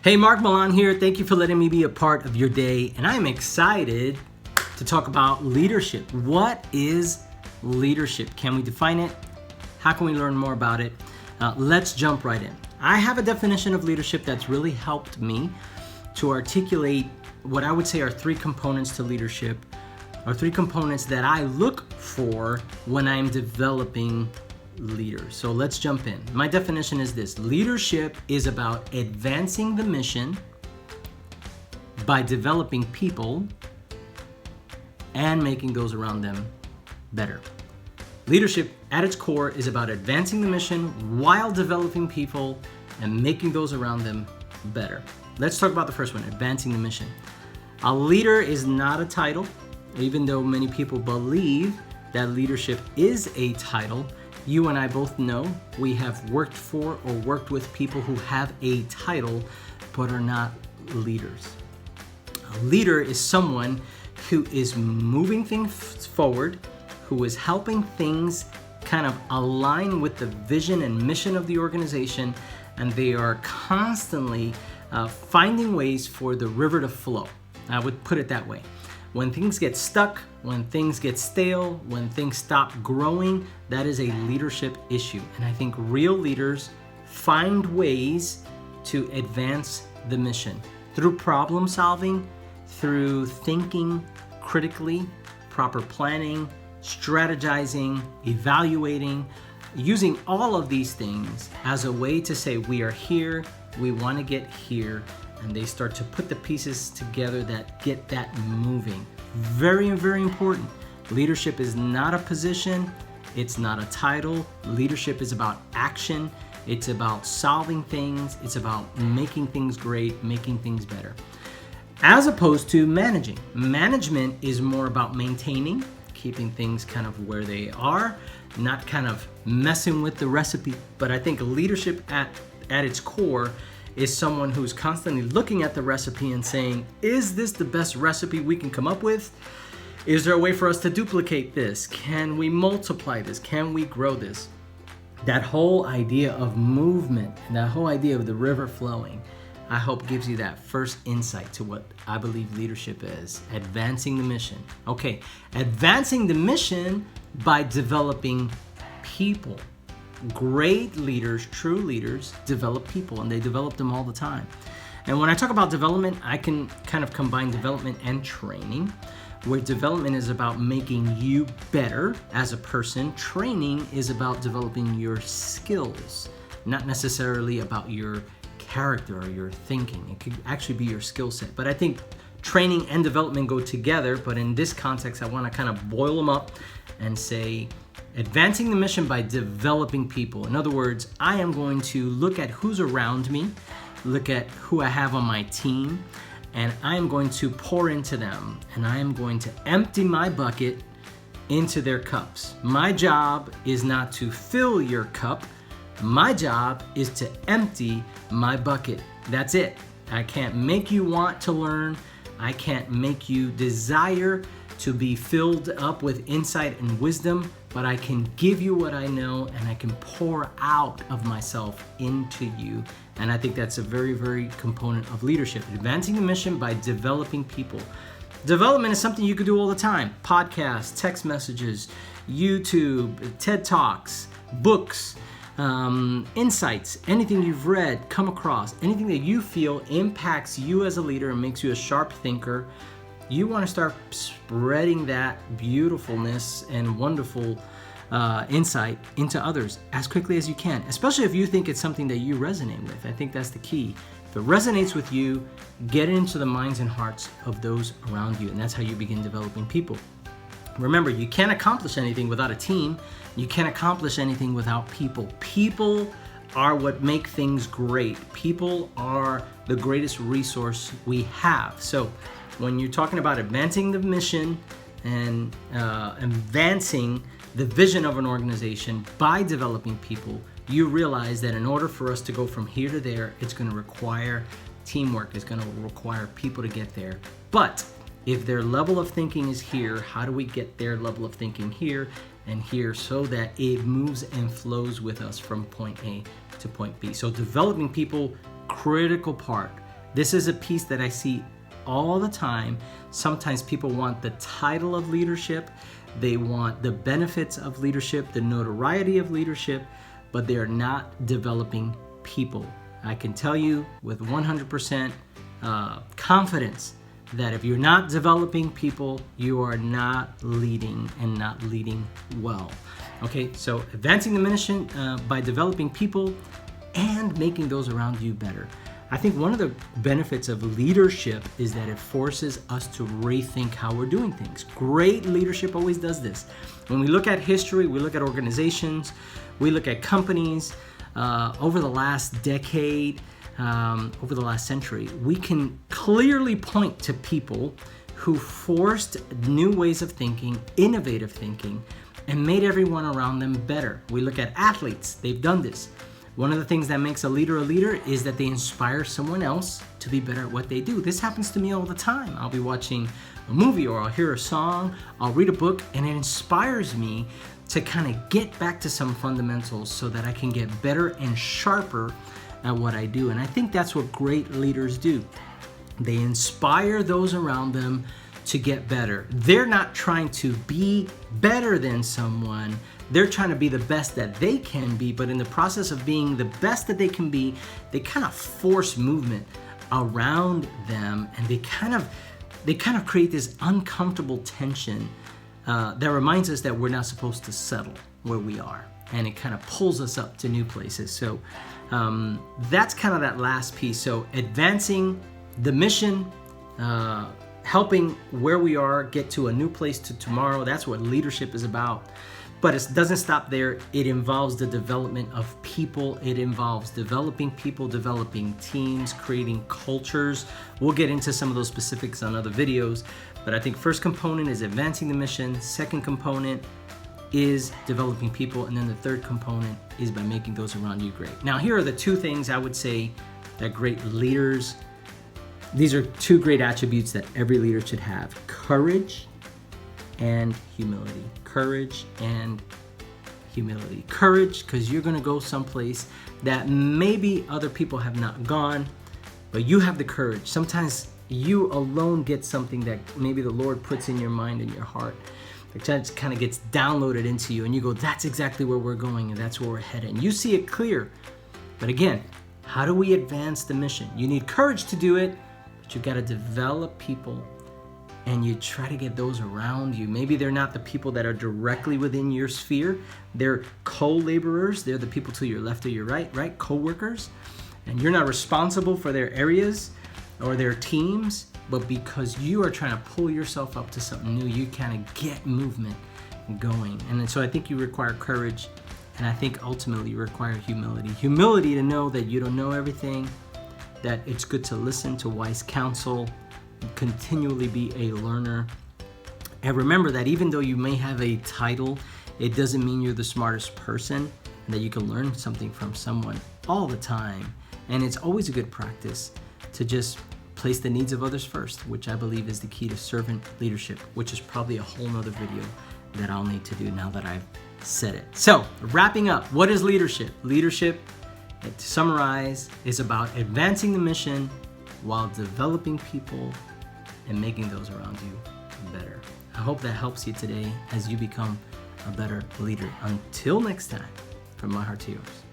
Hey, Marc Millan here. Thank you for letting me be a part of your day. And I'm excited to talk about leadership. What is leadership? Can we define it? How can we learn more about it? Let's jump right in. I have a definition of leadership that's really helped me to articulate what I would say are three components to leadership, or three components that I look for when I'm developing leaders. So let's jump in. My definition is this: leadership is about advancing the mission by developing people and making those around them better. Leadership at its core is about advancing the mission while developing people and making those around them better. Let's talk about the first one, advancing the mission. A leader is not a title, even though many people believe that leadership is a title. You and I both know we have worked for or worked with people who have a title but are not leaders. A leader is someone who is moving things forward, who is helping things kind of align with the vision and mission of the organization, and they are constantly finding ways for the river to flow. I would put it that way. When things get stuck, when things get stale, when things stop growing, that is a leadership issue. And I think real leaders find ways to advance the mission through problem solving, through thinking critically, proper planning, strategizing, evaluating, using all of these things as a way to say, we are here, we want to get here, and they start to put the pieces together that get that moving. Very, very important. Leadership is not a position, it's not a title. Leadership is about action, it's about solving things, it's about making things great, making things better. As opposed to managing. Management is more about maintaining, keeping things kind of where they are, not kind of messing with the recipe. But I think leadership at its core is someone who's constantly looking at the recipe and saying, is this the best recipe we can come up with? Is there a way for us to duplicate this? Can we multiply this? Can we grow this? That whole idea of movement and that whole idea of the river flowing, I hope gives you that first insight to what I believe leadership is. Advancing the mission. Okay, advancing the mission by developing people. Great leaders, true leaders, develop people, and they develop them all the time. And when I talk about development, I can kind of combine development and training, where development is about making you better as a person. Training is about developing your skills, not necessarily about your character or your thinking. It could actually be your skill set. But I think training and development go together, but in this context, I want to kind of boil them up and say, advancing the mission by developing people. In other words, I am going to look at who's around me, look at who I have on my team, and I am going to pour into them, and I am going to empty my bucket into their cups. My job is not to fill your cup. My job is to empty my bucket. That's it. I can't make you want to learn. I can't make you desire to be filled up with insight and wisdom, but I can give you what I know, and I can pour out of myself into you. And I think that's a very, very component of leadership. Advancing the mission by developing people. Development is something you could do all the time. Podcasts, text messages, YouTube, TED Talks, books, insights, anything you've read, come across, anything that you feel impacts you as a leader and makes you a sharp thinker. You want to start spreading that beautifulness and wonderful insight into others as quickly as you can, especially if you think it's something that you resonate with. I think that's the key. If it resonates with you, get it into the minds and hearts of those around you, and that's how you begin developing people. Remember, you can't accomplish anything without a team. You can't accomplish anything without people. People are what make things great. People are the greatest resource we have. So when you're talking about advancing the mission and advancing the vision of an organization by developing people, you realize that in order for us to go from here to there, it's going to require teamwork. It's going to require people to get there. But if their level of thinking is here, how do we get their level of thinking here and here so that it moves and flows with us from point A to point B? So developing people, critical part. This is a piece that I see all the time. Sometimes people want the title of leadership, they want the benefits of leadership, the notoriety of leadership, but they are not developing people. I can tell you with 100% confidence that if you're not developing people, you are not leading, and not leading well. Okay, so advancing the mission by developing people and making those around you better. I think one of the benefits of leadership is that it forces us to rethink how we're doing things. Great leadership always does this. When we look at history, we look at organizations, we look at companies, over the last decade, over the last century, we can clearly point to people who forced new ways of thinking, innovative thinking, and made everyone around them better. We look at athletes, they've done this. One of the things that makes a leader is that they inspire someone else to be better at what they do. This happens to me all the time. I'll be watching a movie, or I'll hear a song, I'll read a book, and it inspires me to kind of get back to some fundamentals so that I can get better and sharper at what I do. And I think that's what great leaders do. They inspire those around them to get better. They're not trying to be better than someone. They're trying to be the best that they can be, but in the process of being the best that they can be, they kind of force movement around them, and they kind of create this uncomfortable tension that reminds us that we're not supposed to settle where we are, and it kind of pulls us up to new places. So that's kind of that last piece. So advancing the mission, helping where we are get to a new place to tomorrow. That's what leadership is about. But it doesn't stop there. It involves the development of people. It involves developing people, developing teams, creating cultures. We'll get into some of those specifics on other videos. But I think first component is advancing the mission. Second component is developing people. And then the third component is by making those around you great. Now, here are the two things I would say that great leaders, these are two great attributes that every leader should have: courage and humility. Courage and humility. Courage, because you're going to go someplace that maybe other people have not gone, but you have the courage. Sometimes you alone get something that maybe the Lord puts in your mind and your heart. It just kind of gets downloaded into you, and you go, that's exactly where we're going, and that's where we're headed. And you see it clear. But again, how do we advance the mission? You need courage to do it, but you've got to develop people, and you try to get those around you. Maybe they're not the people that are directly within your sphere. They're co-laborers. They're the people to your left or your right? Co-workers. And you're not responsible for their areas or their teams, but because you are trying to pull yourself up to something new, you kind of get movement going. And so I think you require courage, and I think ultimately you require humility. Humility to know that you don't know everything, that it's good to listen to wise counsel, continually be a learner. And remember that even though you may have a title, it doesn't mean you're the smartest person, and that you can learn something from someone all the time. And it's always a good practice to just place the needs of others first, which I believe is the key to servant leadership, which is probably a whole nother video that I'll need to do now that I've said it. So wrapping up, what is leadership? Leadership, to summarize, is about advancing the mission while developing people and making those around you better. I hope that helps you today as you become a better leader. Until next time, from my heart to yours.